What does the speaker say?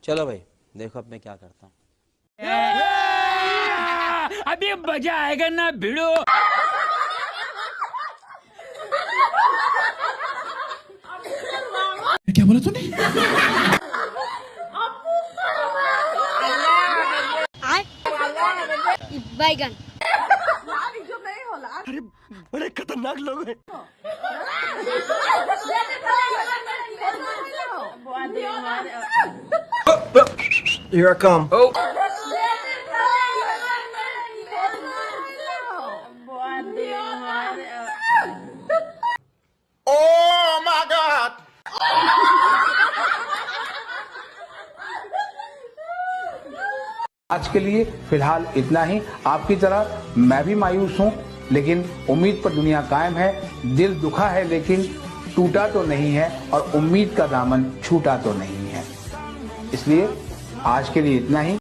चलो भाई देखो अब मैं क्या करता हूँ। अभी मजा आएगा ना भिड़ो। क्या बोला तूने? बैगन। अरे बड़े खतरनाक लोग हैं। Here I come. Oh. Oh my God! आज के लिए फिलहाल इतना ही। आपकी तरह मैं भी मायूस हूँ, लेकिन उम्मीद पर दुनिया कायम है। दिल दुखा है लेकिन टूटा तो नहीं है, और उम्मीद का दामन छूटा तो नहीं है। इसलिए आज के लिए इतना ही।